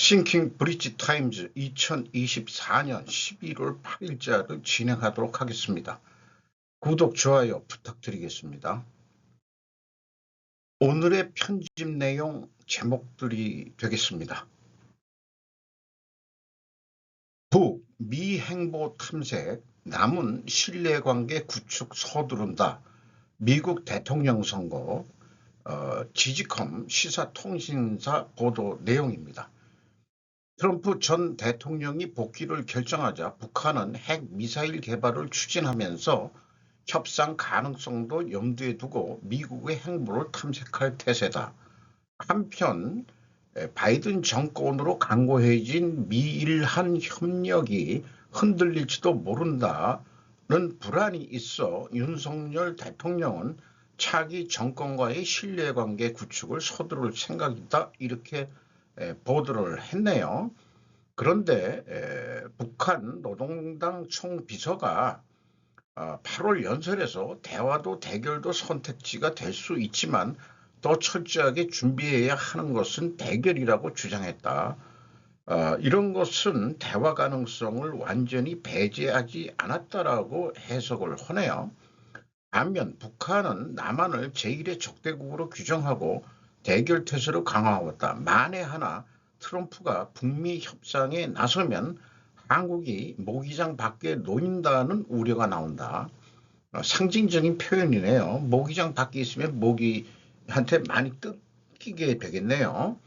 싱킹 브릿지 타임즈 2024년 11월 8일자를 진행하도록 하겠습니다. 구독, 좋아요 부탁드리겠습니다. 오늘의 편집 내용 제목들이 되겠습니다. 북미 행보 탐색, 남은 신뢰관계 구축 서두른다. 미국 대통령 선거, 지지컴 시사통신사 보도 내용입니다. 트럼프 전 대통령이 복귀를 결정하자 북한은 핵 미사일 개발을 추진하면서 협상 가능성도 염두에 두고 미국의 행보를 탐색할 태세다. 한편 바이든 정권으로 강고해진 미일한 협력이 흔들릴지도 모른다는 불안이 있어 윤석열 대통령은 차기 정권과의 신뢰관계 구축을 서두를 생각이다, 이렇게 보도를 했네요. 그런데 북한 노동당 총비서가 8월 연설에서 대화도 대결도 선택지가 될 수 있지만 더 철저하게 준비해야 하는 것은 대결이라고 주장했다. 이런 것은 대화 가능성을 완전히 배제하지 않았다라고 해석을 하네요. 반면 북한은 남한을 제1의 적대국으로 규정하고 대결 태세로 강화하였다. 만에 하나 트럼프가 북미 협상에 나서면 한국이 모기장 밖에 놓인다는 우려가 나온다. 상징적인 표현이네요. 모기장 밖에 있으면 모기한테 많이 뜯기게 되겠네요.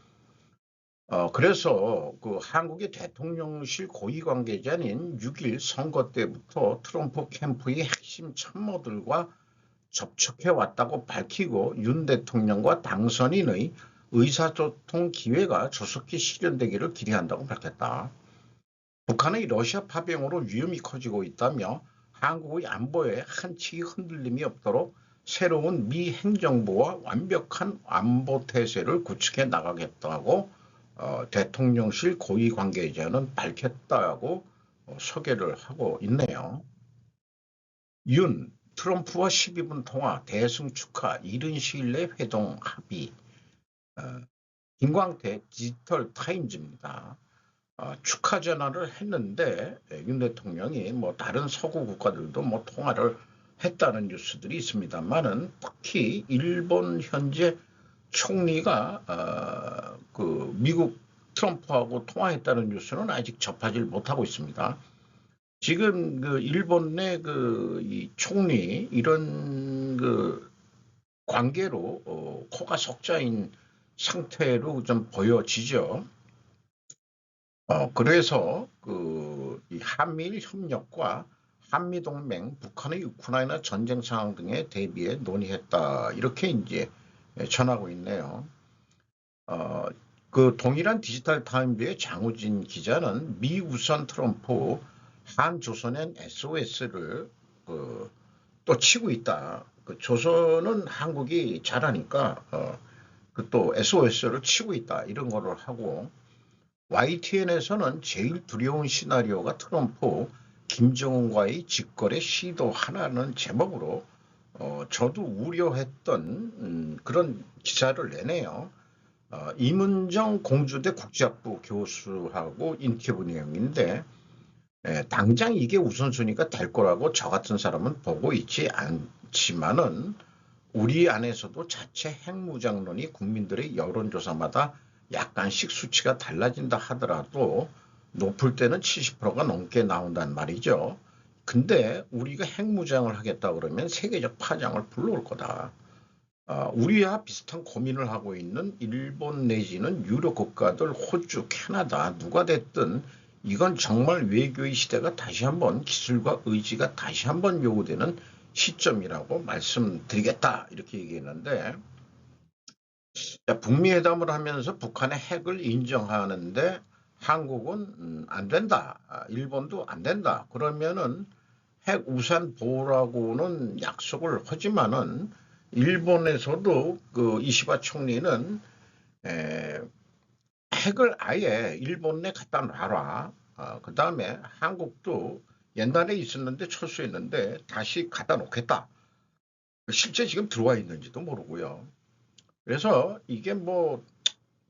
그래서 그 한국의 대통령실 고위 관계자인 6일 선거 때부터 트럼프 캠프의 핵심 참모들과 접촉해왔다고 밝히고 윤 대통령과 당선인의 의사소통 기회가 조속히 실현되기를 기대한다고 밝혔다. 북한의 러시아 파병으로 위험이 커지고 있다며 한국의 안보에 한치 흔들림이 없도록 새로운 미 행정부와 완벽한 안보 태세를 구축해 나가겠다고 대통령실 고위 관계자는 밝혔다고 소개를 하고 있네요. 윤, 트럼프와 12분 통화, 대승 축하, 이른 시일 내 회동 합의. 김광태 디지털 타임즈입니다. 축하 전화를 했는데 윤 대통령이 뭐 다른 서구 국가들도 뭐 통화를 했다는 뉴스들이 있습니다만은 특히 일본 현재 총리가 그 미국 트럼프하고 통화했다는 뉴스는 아직 접하지 못하고 있습니다. 지금 그 일본 내 그 이 총리 이런 그 관계로 코가 석자인 상태로 좀 보여지죠. 그래서 이 한미일 협력과 한미동맹, 북한의 우크라이나 전쟁 상황 등에 대비해 논의했다, 이렇게 이제 전하고 있네요. 그 동일한 디지털 타임즈의 장우진 기자는 미 우선 트럼프 한조선엔 SOS를 또 치고 있다. 그 조선은 한국이 잘하니까 그 또 SOS를 치고 있다, 이런 거를 하고, YTN에서는 제일 두려운 시나리오가 트럼프 김정은과의 직거래 시도 하나는 제목으로 저도 우려했던 그런 기사를 내네요. 이문정 공주대 국제학부 교수하고 인터뷰 내용인데, 당장 이게 우선순위가 될 거라고 저 같은 사람은 보고 있지 않지만은 우리 안에서도 자체 핵무장론이 국민들의 여론조사마다 약간씩 수치가 달라진다 하더라도 높을 때는 70%가 넘게 나온단 말이죠. 근데 우리가 핵무장을 하겠다 그러면 세계적 파장을 불러올 거다. 우리와 비슷한 고민을 하고 있는 일본 내지는 유럽 국가들, 호주, 캐나다, 누가 됐든 이건 정말 외교의 시대가 다시 한번, 기술과 의지가 다시 한번 요구되는 시점이라고 말씀드리겠다, 이렇게 얘기했는데, 북미 회담을 하면서 북한의 핵을 인정하는데 한국은 안 된다, 일본도 안 된다, 그러면은 핵 우산 보호라고는 약속을 하지만은 일본에서도 그 이시바 총리는 핵을 아예 일본에 갖다 놔라. 그 다음에 한국도 옛날에 있었는데 철수했는데 다시 갖다 놓겠다. 실제 지금 들어와 있는지도 모르고요. 그래서 이게 뭐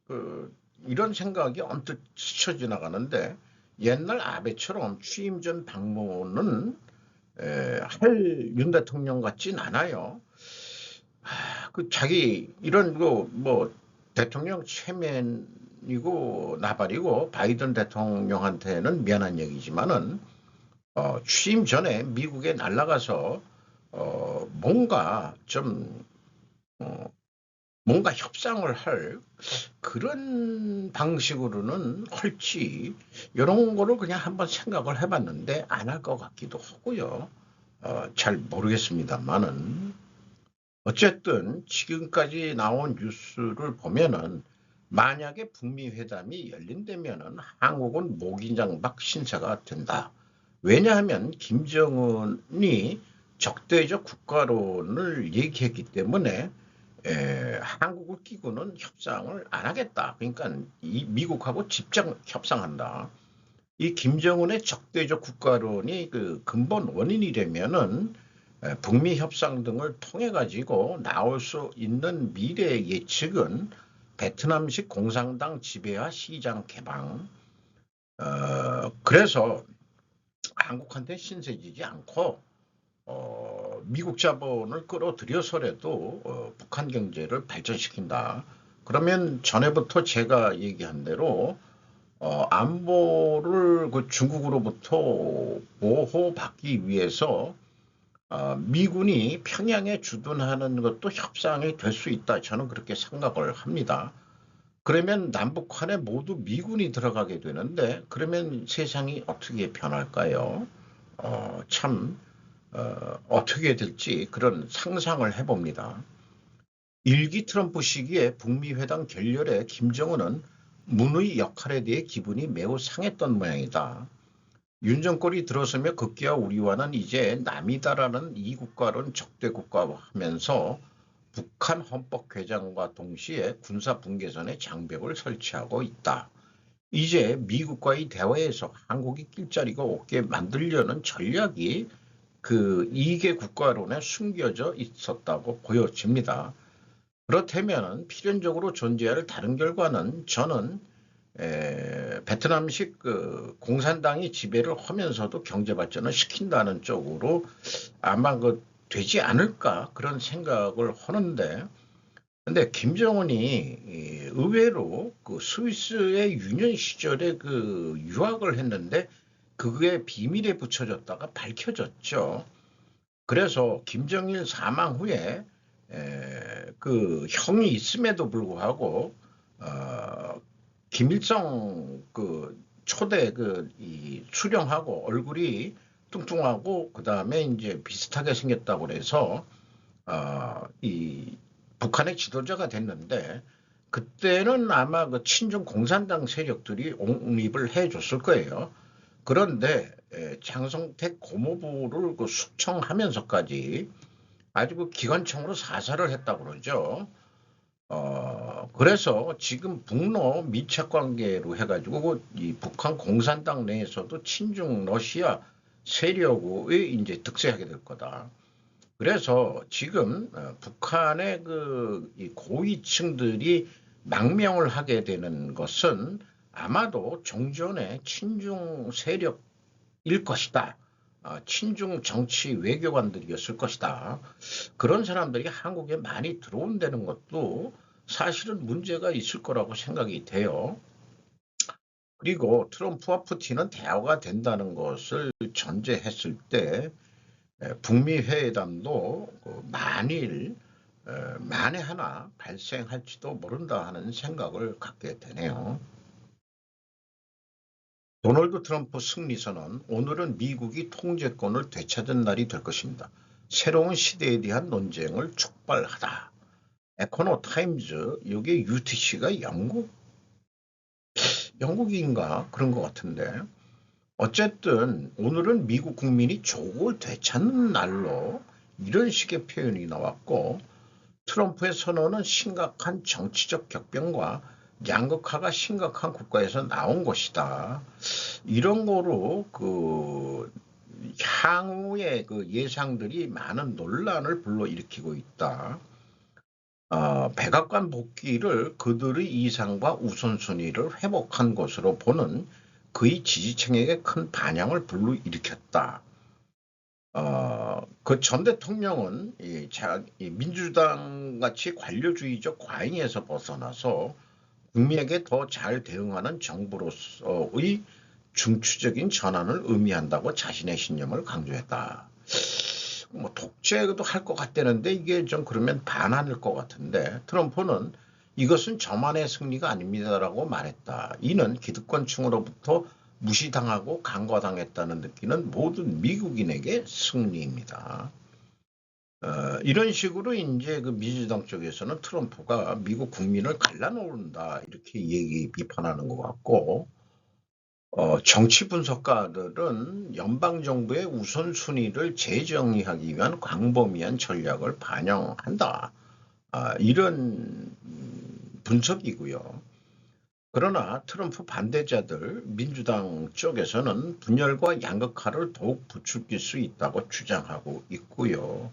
그 이런 생각이 언뜻 스쳐 지나가는데 옛날 아베처럼 취임 전 방문은 할 윤 대통령 같진 않아요. 그 자기 이런 거 뭐 대통령 최면이고 나발이고 바이든 대통령한테는 미안한 얘기지만은 취임 전에 미국에 날아가서 뭔가 좀 어, 뭔가 협상을 할 그런 방식으로는 할지 이런 거를 그냥 한번 생각을 해봤는데 안 할 것 같기도 하고요. 잘 모르겠습니다만은 어쨌든 지금까지 나온 뉴스를 보면은 만약에 북미 회담이 열린다면은 한국은 목인장박 신세가 된다. 왜냐하면 김정은이 적대적 국가론을 얘기했기 때문에 한국을 끼고는 협상을 안 하겠다. 그러니까 이 미국하고 직접 협상한다. 이 김정은의 적대적 국가론이 그 근본 원인이 되면은 북미 협상 등을 통해 가지고 나올 수 있는 미래 예측은 베트남식 공산당 지배와 시장 개방. 그래서 한국한테 신세지지 않고 미국 자본을 끌어들여서라도 북한 경제를 발전시킨다. 그러면 전에부터 제가 얘기한 대로 안보를 그 중국으로부터 보호받기 위해서 미군이 평양에 주둔하는 것도 협상이 될 수 있다. 저는 그렇게 생각을 합니다. 그러면 남북한에 모두 미군이 들어가게 되는데 그러면 세상이 어떻게 변할까요? 참 어떻게 될지 그런 상상을 해봅니다. 일기 트럼프 시기에 북미 회담 결렬에 김정은은 문의 역할에 대해 기분이 매우 상했던 모양이다. 윤 정권이 들어서며 급기야 우리와는 이제 남이다라는 이국가론 적대국가하면서 북한 헌법 개정과 동시에 군사 분계선에 장벽을 설치하고 있다. 이제 미국과의 대화에서 한국이 길자리가 없게 만들려는 전략이 그 이계 국가론에 숨겨져 있었다고 보여집니다. 그렇다면 필연적으로 존재할 다른 결과는 저는 베트남식 그 공산당이 지배를 하면서도 경제 발전을 시킨다는 쪽으로 아마 그 되지 않을까 그런 생각을 하는데 근데 김정은이 의외로 그 스위스의 유년 시절에 그 유학을 했는데 그게 비밀에 붙여졌다가 밝혀졌죠. 그래서 김정일 사망 후에 그 형이 있음에도 불구하고 김일성 그 초대 그 수령하고 얼굴이 뚱뚱하고 그 다음에 이제 비슷하게 생겼다고 그래서 이 북한의 지도자가 됐는데 그때는 아마 그 친중 공산당 세력들이 옹립을 해줬을 거예요. 그런데 장성택 고모부를 그 숙청하면서까지 아주 그 기관총으로 사살을 했다고 그러죠. 그래서 지금 북러 밀착 관계로 해가지고 이 북한 공산당 내에서도 친중 러시아 세력의 이제 득세하게 될 거다. 그래서 지금 북한의 그이 고위층들이 망명을 하게 되는 것은 아마도 종전의 친중 세력일 것이다. 친중 정치 외교관들이었을 것이다. 그런 사람들이 한국에 많이 들어온다는 것도 사실은 문제가 있을 거라고 생각이 돼요. 그리고 트럼프와 푸틴은 대화가 된다는 것을 전제했을 때 북미 회담도 만일 만에 하나 발생할지도 모른다 하는 생각을 갖게 되네요. 도널드 트럼프 승리 선언, 오늘은 미국이 통제권을 되찾은 날이 될 것입니다. 새로운 시대에 대한 논쟁을 촉발하다. 에코노 타임즈, 이게 UTC가 영국인가 그런 것 같은데 어쨌든 오늘은 미국 국민이 조국을 되찾는 날로 이런 식의 표현이 나왔고 트럼프의 선언은 심각한 정치적 격변과 양극화가 심각한 국가에서 나온 것이다. 이런 거로 그 향후의 그 예상들이 많은 논란을 불러일으키고 있다. 백악관 복귀를 그들의 이상과 우선순위를 회복한 것으로 보는 그의 지지층에게 큰 반향을 불러일으켰다. 그 전 대통령은 이 민주당 같이 관료주의적 과잉에서 벗어나서 국민에게 더 잘 대응하는 정부로서의 중추적인 전환을 의미한다고 자신의 신념을 강조했다. 뭐 독재도 할 것 같다는데 이게 좀 그러면 반환일 것 같은데 트럼프는 이것은 저만의 승리가 아닙니다라고 말했다. 이는 기득권층으로부터 무시당하고 간과당했다는 느끼는 모든 미국인에게 승리입니다. 이런 식으로 이제 그 민주당 쪽에서는 트럼프가 미국 국민을 갈라놓는다 이렇게 비판하는 것 같고, 정치 분석가들은 연방정부의 우선순위를 재정의하기 위한 광범위한 전략을 반영한다. 이런 분석이고요. 그러나 트럼프 반대자들 민주당 쪽에서는 분열과 양극화를 더욱 부추길 수 있다고 주장하고 있고요.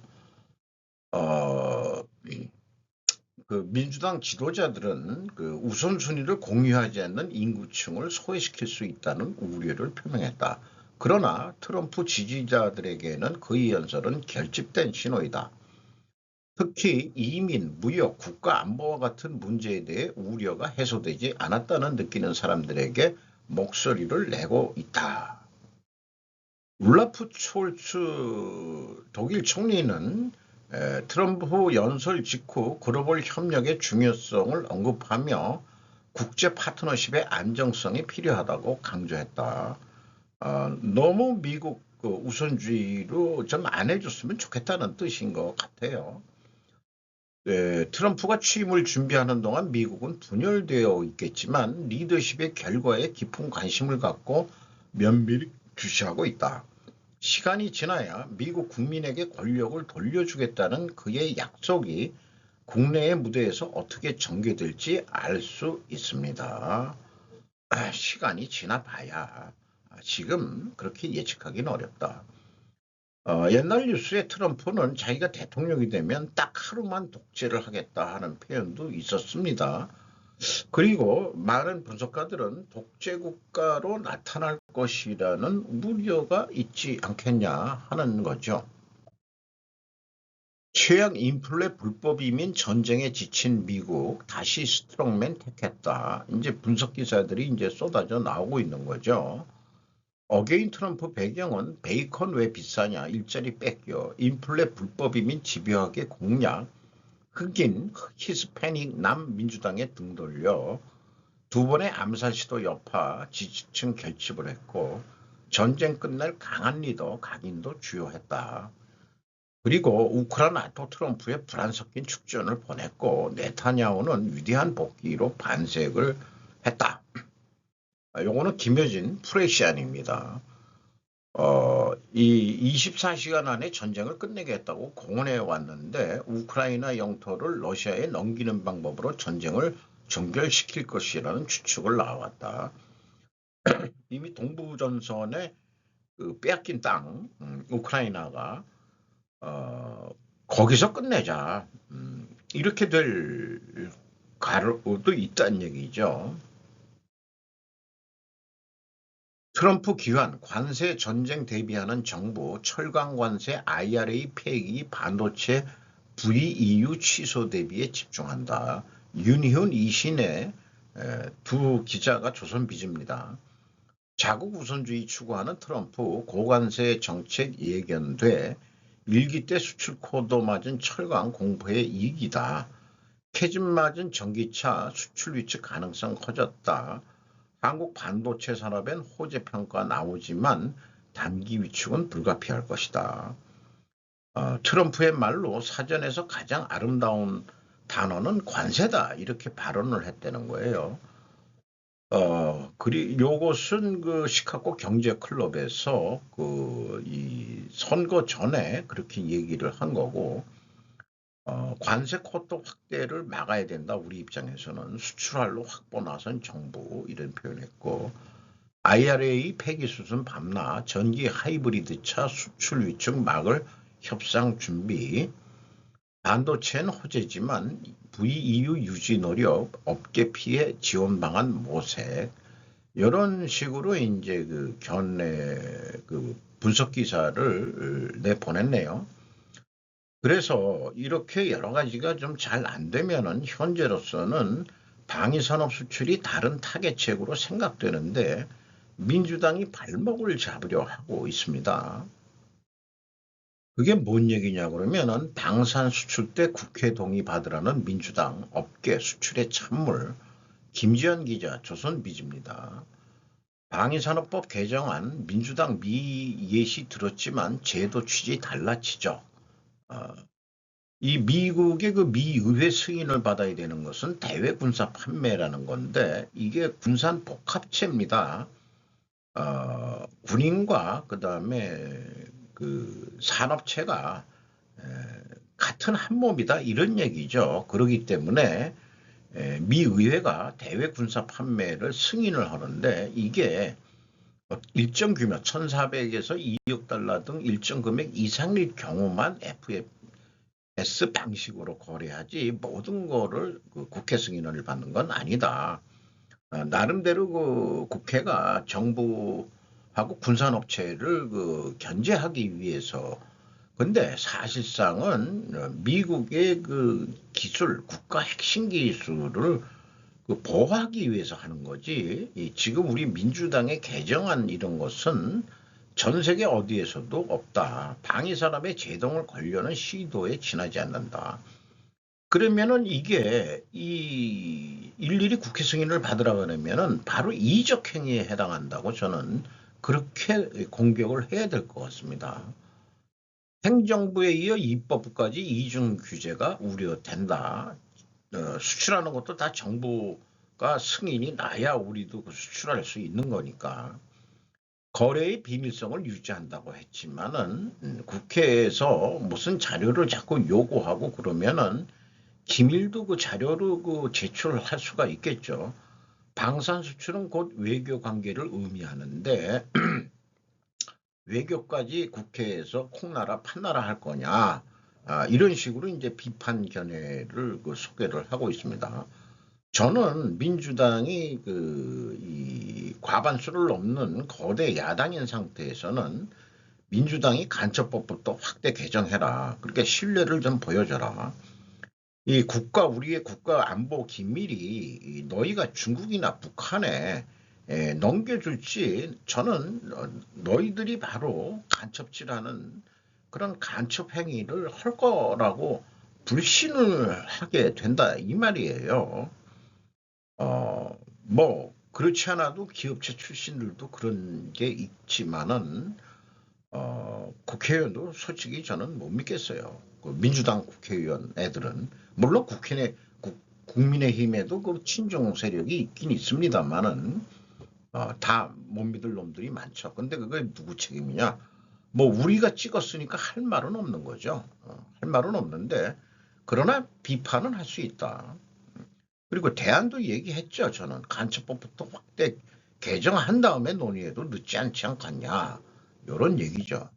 그 민주당 지도자들은 그 우선순위를 공유하지 않는 인구층을 소외시킬 수 있다는 우려를 표명했다. 그러나 트럼프 지지자들에게는 그의 연설은 결집된 신호이다. 특히 이민, 무역, 국가 안보와 같은 문제에 대해 우려가 해소되지 않았다는 느끼는 사람들에게 목소리를 내고 있다. 울라프 촐츠 독일 총리는 트럼프 연설 직후 글로벌 협력의 중요성을 언급하며 국제 파트너십의 안정성이 필요하다고 강조했다. 너무 미국 우선주의로 좀 안 해줬으면 좋겠다는 뜻인 것 같아요. 트럼프가 취임을 준비하는 동안 미국은 분열되어 있겠지만 리더십의 결과에 깊은 관심을 갖고 면밀히 주시하고 있다. 시간이 지나야 미국 국민에게 권력을 돌려주겠다는 그의 약속이 국내의 무대에서 어떻게 전개될지 알 수 있습니다. 시간이 지나봐야 지금 그렇게 예측하기는 어렵다. 옛날 뉴스에 트럼프는 자기가 대통령이 되면 딱 하루만 독재를 하겠다 하는 표현도 있었습니다. 그리고 많은 분석가들은 독재 국가로 나타날 것이라는 우려가 있지 않겠냐 하는 거죠. 최악 인플레 불법 이민 전쟁에 지친 미국 다시 스트롱맨 택했다. 이제 분석 기사들이 이제 쏟아져 나오고 있는 거죠. 어게인 트럼프 배경은 베이컨 왜 비싸냐, 일자리 뺏겨, 인플레 불법 이민 집요하게 공략, 흑인, 히스패닉 남민주당에 등 돌려 두 번의 암살 시도 여파 지지층 결집을 했고 전쟁 끝낼 강한 리더 각인도 주요했다. 그리고 우크라이나 트럼프의 불안 섞인 축전을 보냈고 네타냐후는 위대한 복귀로 반색을 했다. 요거는 김효진 프레시안입니다. 이 24시간 안에 전쟁을 끝내겠다고 공언해 왔는데 우크라이나 영토를 러시아에 넘기는 방법으로 전쟁을 종결시킬 것이라는 추측을 나왔다. 이미 동부전선에 그 빼앗긴 땅, 우크라이나가 거기서 끝내자. 이렇게 될 가능도 있다는 얘기죠. 트럼프 기환, 관세 전쟁 대비하는 정부, 철강 관세 IRA 폐기, 반도체 VEU 취소 대비에 집중한다. 윤희훈 이신의 두 기자가 조선비즈입니다. 자국 우선주의 추구하는 트럼프 고관세 정책 예견돼 일기 때 수출 코도 맞은 철강 공포의 이익이다. 캐즘 맞은 전기차 수출 위축 가능성 커졌다. 한국 반도체 산업엔 호재 평가 나오지만 단기 위축은 불가피할 것이다. 트럼프의 말로 사전에서 가장 아름다운 단어는 관세다 이렇게 발언을 했다는 거예요. 요것은 그 시카고 경제클럽에서 이 선거 전에 그렇게 얘기를 한 거고, 관세 코도 확대를 막아야 된다. 우리 입장에서는 수출할로 확보 나선 정부 이런 표현했고, IRA 폐기 수순 밤나 전기 하이브리드 차 수출 위축 막을 협상 준비, 반도체는 호재지만 VEU 유지 노력, 업계 피해 지원 방안 모색 이런 식으로 이제 그 견해 그 분석 기사를 내보냈네요. 그래서 이렇게 여러 가지가 좀 잘 안 되면은 현재로서는 방위산업 수출이 다른 타겟책으로 생각되는데 민주당이 발목을 잡으려 하고 있습니다. 그게 뭔 얘기냐 그러면은 방산 수출 때 국회 동의 받으라는 민주당 업계 수출의 찬물 김지연 기자 조선비즈입니다. 방위산업법 개정안 민주당 미 예시 들었지만 제도 취지 달라지죠. 어, 이 미국의 그 미의회 승인을 받아야 되는 것은 대외 군사 판매라는 건데 이게 군산 복합체입니다. 군인과 그다음에 그 산업체가 같은 한 몸이다 이런 얘기죠. 그렇기 때문에 미의회가 대외 군사 판매를 승인을 하는데 이게 일정 규모 1,400에서 2억 달러 등 일정 금액 이상일 경우만 FFS 방식으로 거래하지 모든 거를 그 국회 승인을 받는 건 아니다. 나름대로 그 국회가 정부하고 군산업체를 그 견제하기 위해서 근데 사실상은 미국의 그 기술, 국가 핵심 기술을 그 보호하기 위해서 하는 거지. 지금 우리 민주당의 개정안 이런 것은 전 세계 어디에서도 없다. 방위산업의 제동을 걸려는 시도에 지나지 않는다. 그러면은 이게 이 일일이 국회 승인을 받으라 그러면은 바로 이적 행위에 해당한다고 저는 그렇게 공격을 해야 될 것 같습니다. 행정부에 이어 입법부까지 이중 규제가 우려된다. 수출하는 것도 다 정부가 승인이 나야 우리도 수출할 수 있는 거니까. 거래의 비밀성을 유지한다고 했지만은 국회에서 무슨 자료를 자꾸 요구하고 그러면은 기밀도 그 자료로 그 제출을 할 수가 있겠죠. 방산 수출은 곧 외교 관계를 의미하는데 외교까지 국회에서 콩나라 판나라 할 거냐 이런 식으로 이제 비판 견해를 그 소개를 하고 있습니다. 저는 민주당이 이 과반수를 넘는 거대 야당인 상태에서는 민주당이 간첩법부터 확대 개정해라. 그렇게 신뢰를 좀 보여줘라. 이 우리의 국가 안보 기밀이 너희가 중국이나 북한에 넘겨줄지 저는 너희들이 바로 간첩질하는 그런 간첩 행위를 할 거라고 불신을 하게 된다 이 말이에요. 뭐 그렇지 않아도 기업체 출신들도 그런 게 있지만은 국회의원도 솔직히 저는 못 믿겠어요. 그 민주당 국회의원 애들은 물론 국민의힘에도 그 친중 세력이 있긴 있습니다만은 다 못 믿을 놈들이 많죠. 근데 그게 누구 책임이냐? 뭐 우리가 찍었으니까 할 말은 없는 거죠. 할 말은 없는데 그러나 비판은 할 수 있다. 그리고 대안도 얘기했죠. 저는 간첩법부터 확대 개정한 다음에 논의해도 늦지 않지 않겠냐. 이런 얘기죠.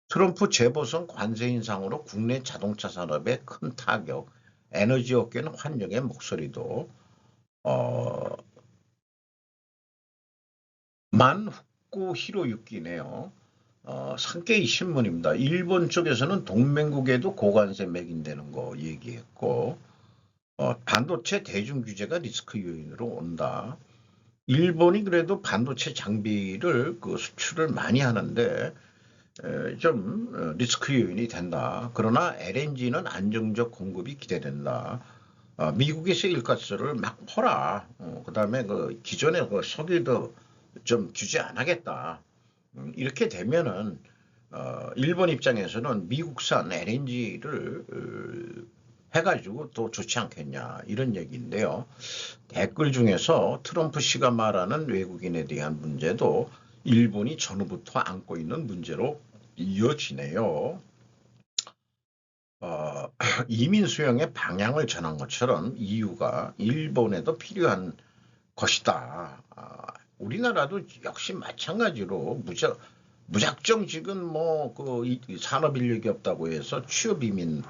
트럼프 재보선 관세 인상으로 국내 자동차 산업에 큰 타격, 에너지 업계는 환영의 목소리도 어, 만후쿠 히로유키네요. 산케이 신문입니다. 일본 쪽에서는 동맹국에도 고관세 매긴다는 거 얘기했고 반도체 대중 규제가 리스크 요인으로 온다. 일본이 그래도 반도체 장비를 그 수출을 많이 하는데 좀 리스크 요인이 된다. 그러나 LNG는 안정적 공급이 기대된다. 미국에서 일가스를 막 퍼라. 그다음에 그 기존의 그 석유도 좀 규제 안 하겠다. 이렇게 되면은 일본 입장에서는 미국산 LNG를 해가지고 또 좋지 않겠냐 이런 얘기인데요. 댓글 중에서 트럼프 씨가 말하는 외국인에 대한 문제도 일본이 전후부터 안고 있는 문제로 이어지네요. 이민 수용의 방향을 전한 것처럼 EU가 일본에도 필요한 것이다. 우리나라도 역시 마찬가지로 무작정 지금 뭐 그 산업 인력이 없다고 해서 취업 이민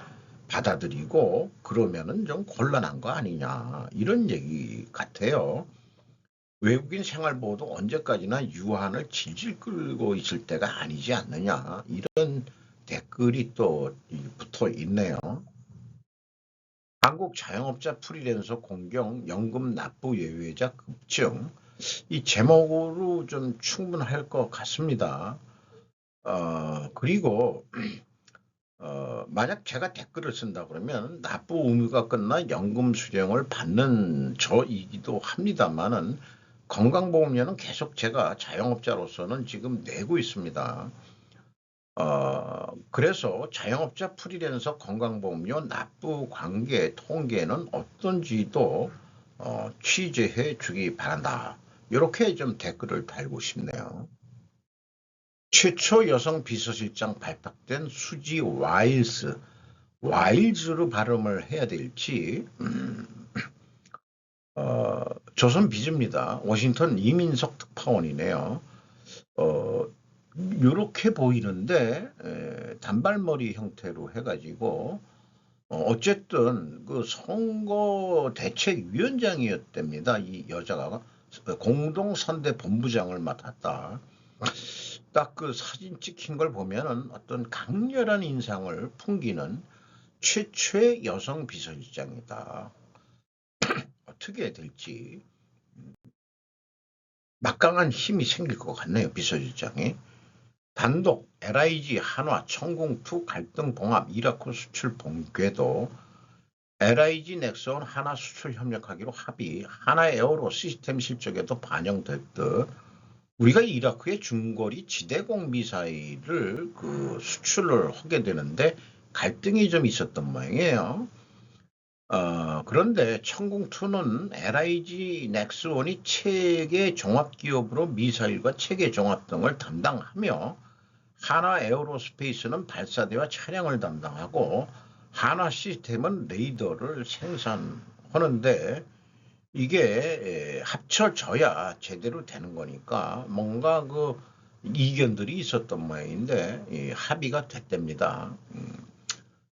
받아들이고 그러면은 좀 곤란한 거 아니냐 이런 얘기 같아요. 외국인 생활보호도 언제까지나 유한을 질질 끌고 있을 때가 아니지 않느냐 이런 댓글이 또 붙어 있네요. 한국 자영업자 프리랜서 공경 연금 납부 예외자 급증 이 제목으로 좀 충분할 것 같습니다. 그리고 만약 제가 댓글을 쓴다 그러면 납부 의무가 끝나 연금 수령을 받는 저이기도 합니다만은 건강보험료는 계속 제가 자영업자로서는 지금 내고 있습니다. 그래서 자영업자 프리랜서 건강보험료 납부 관계 통계는 어떤지도 취재해 주기 바란다. 이렇게 좀 댓글을 달고 싶네요. 최초 여성 비서실장 발탁된 수지 와일즈로 발음을 해야 될지 조선비즈입니다. 워싱턴 이민석 특파원이네요. 이렇게 보이는데 단발머리 형태로 해가지고 어쨌든 그 선거대책위원장이었답니다. 이 여자가 공동선대본부장을 맡았다. 딱 그 사진 찍힌 걸 보면은 어떤 강렬한 인상을 풍기는 최초의 여성 비서실장이다. 어떻게 될지 막강한 힘이 생길 것 같네요. 비서실장이. 단독 LIG 한화 천공투 갈등 봉합 이라크 수출 본궤도 LIG 넥슨 하나 수출 협력하기로 합의 하나 에어로 시스템 실적에도 반영될 듯 우리가 이라크의 중거리 지대공 미사일을 그 수출을 하게 되는데 갈등이 좀 있었던 모양이에요. 그런데 천공투는 LIG 넥스원이 체계 종합기업으로 미사일과 체계 종합 등을 담당하며 하나 에어로스페이스는 발사대와 차량을 담당하고 하나 시스템은 레이더를 생산하는데 이게 합쳐져야 제대로 되는 거니까 뭔가 그 이견들이 있었던 모양인데 합의가 됐답니다.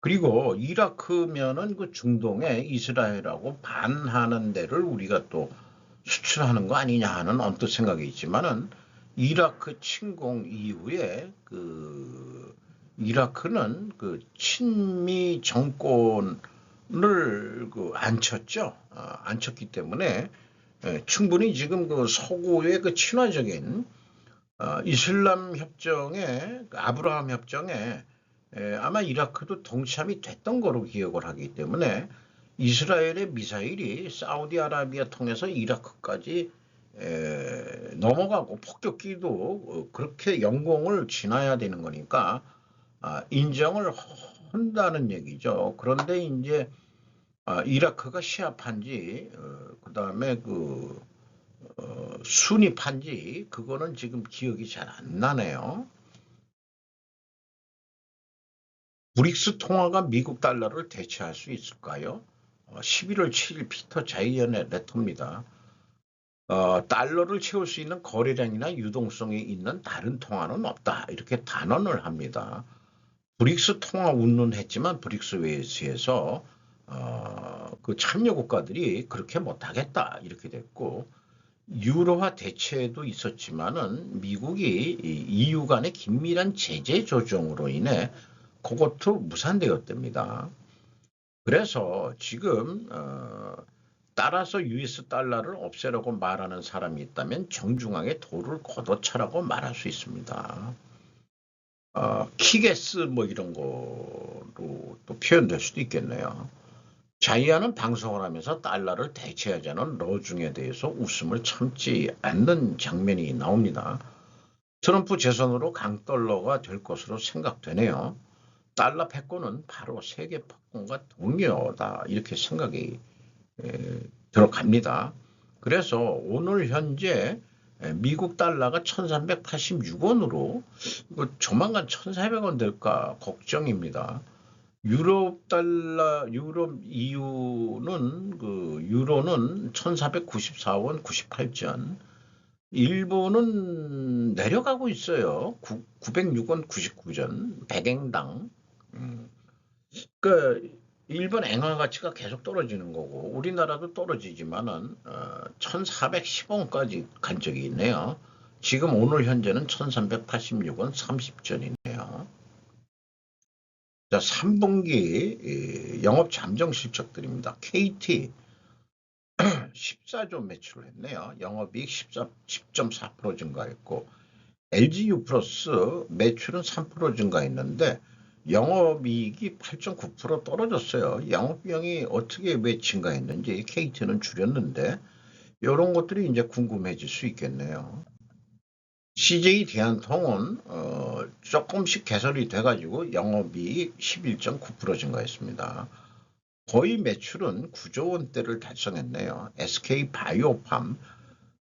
그리고 이라크면은 그 중동에 이스라엘하고 반하는 데를 우리가 또 수출하는 거 아니냐 하는 언뜻 생각이 있지만은 이라크 침공 이후에 그 이라크는 그 친미 정권을 그 안쳤죠. 안쳤기 때문에 충분히 지금 그 서구의 그 친화적인 이슬람 협정에 아브라함 협정에 아마 이라크도 동참이 됐던 거로 기억을 하기 때문에 이스라엘의 미사일이 사우디아라비아 통해서 이라크까지 넘어가고 폭격기도 그렇게 영공을 지나야 되는 거니까 인정을 한다는 얘기죠. 그런데 이제 이라크가 시합한지 그다음에 그 순입한지 그거는 지금 기억이 잘 안 나네요. 브릭스 통화가 미국 달러를 대체할 수 있을까요? 11월 7일 피터 자이언의 레터입니다. 달러를 채울 수 있는 거래량이나 유동성이 있는 다른 통화는 없다. 이렇게 단언을 합니다. 브릭스 통화 운운했지만 브릭스 외에서 그 참여 국가들이 그렇게 못하겠다 이렇게 됐고 유로화 대체도 있었지만은 미국이 EU 간의 긴밀한 제재 조정으로 인해 그것도 무산되었답니다. 그래서 지금 따라서 US 달러를 없애라고 말하는 사람이 있다면 정중하게 돌을 걷어차라고 말할 수 있습니다. 키게스 뭐 이런 거로 또 표현될 수도 있겠네요. 자이아는 방송을 하면서 달러를 대체하자는 러중에 대해서 웃음을 참지 않는 장면이 나옵니다. 트럼프 재선으로 강달러가 될 것으로 생각되네요. 달러 패권은 바로 세계 패권과 동료다 이렇게 생각이 들어갑니다. 그래서 오늘 현재 미국 달러가 1386원으로 조만간 1400원 될까 걱정입니다. 유럽 달러, 유럽 EU는 그 유로는 1494원 98전. 일본은 내려가고 있어요. 906원 99전. 100엔당. 그 일본 엔화 가치가 계속 떨어지는 거고 우리나라도 떨어지지만은 1410원까지 간 적이 있네요. 지금 오늘 현재는 1386원 30전이네요. 자, 3분기 영업 잠정 실적들입니다. KT 14조 매출을 했네요. 영업이익 10.4% 증가했고 LGU 플러스 매출은 3% 증가했는데 영업이익이 8.9% 떨어졌어요. 영업비용이 어떻게 왜 증가했는지 KT는 줄였는데 이런 것들이 이제 궁금해질 수 있겠네요. CJ 대한통운 조금씩 개설이 돼가지고 영업이익 11.9% 증가했습니다. 거의 매출은 9조 원대를 달성했네요. SK바이오팜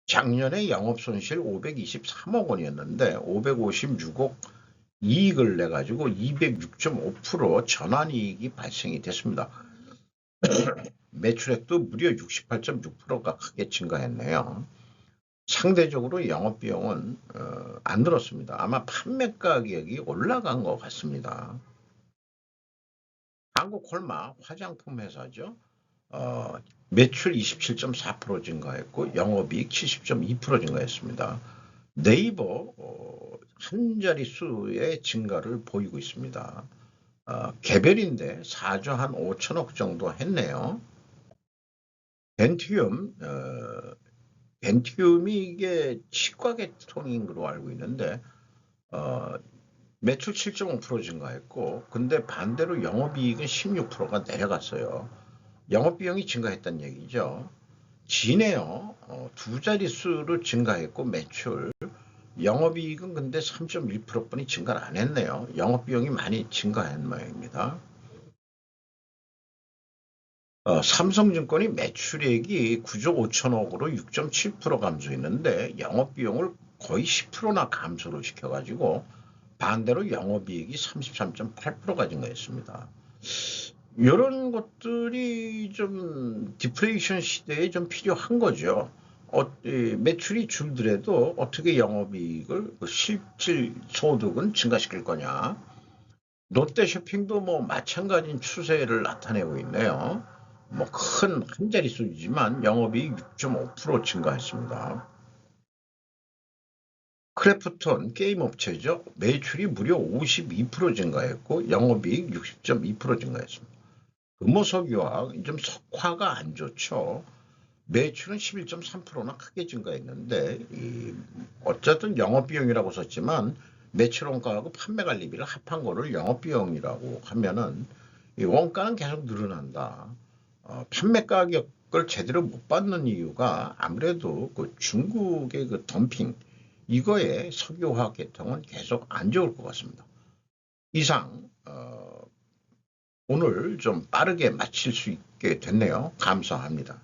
작년에 영업손실 523억 원이었는데 556억 이익을 내가지고 206.5% 전환이익이 발생이 됐습니다. 매출액도 무려 68.6%가 크게 증가했네요. 상대적으로 영업비용은 안 늘었습니다. 아마 판매 가격이 올라간 것 같습니다. 한국콜마 화장품 회사죠. 매출 27.4% 증가했고 영업이익 70.2% 증가했습니다. 네이버 한 자릿수의 증가를 보이고 있습니다. 개별인데 4조 한 5천억 정도 했네요. 벤티움이 이게 치과 계통인 걸로 알고 있는데 매출 7.5% 증가했고 근데 반대로 영업이익은 16%가 내려갔어요. 영업비용이 증가했다는 얘기죠. 지네요. 두 자릿수로 증가했고 매출 영업이익은 근데 3.1%뿐이 증가를 안 했네요. 영업비용이 많이 증가한 모양입니다. 삼성증권이 매출액이 9조 5천억으로 6.7% 감소했는데 영업비용을 거의 10%나 감소를 시켜가지고 반대로 영업이익이 33.8%가 증가했습니다. 이런 것들이 좀 디플레이션 시대에 좀 필요한 거죠. 매출이 줄더라도 어떻게 영업이익을 실질 소득은 증가시킬 거냐. 롯데쇼핑도 뭐 마찬가지인 추세를 나타내고 있네요. 뭐 큰 한 자릿수지만 영업이익 6.5% 증가했습니다. 크래프톤 게임 업체죠. 매출이 무려 52% 증가했고 영업이익 60.2% 증가했습니다. 금호석유화 좀 석화가 안 좋죠. 매출은 11.3%나 크게 증가했는데 어쨌든 영업비용이라고 썼지만 매출 원가하고 판매 관리비를 합한 거를 영업비용이라고 하면은 이 원가는 계속 늘어난다. 판매 가격을 제대로 못 받는 이유가 아무래도 그 중국의 그 덤핑 이거에 석유화학 계통은 계속 안 좋을 것 같습니다. 이상 오늘 좀 빠르게 마칠 수 있게 됐네요. 감사합니다.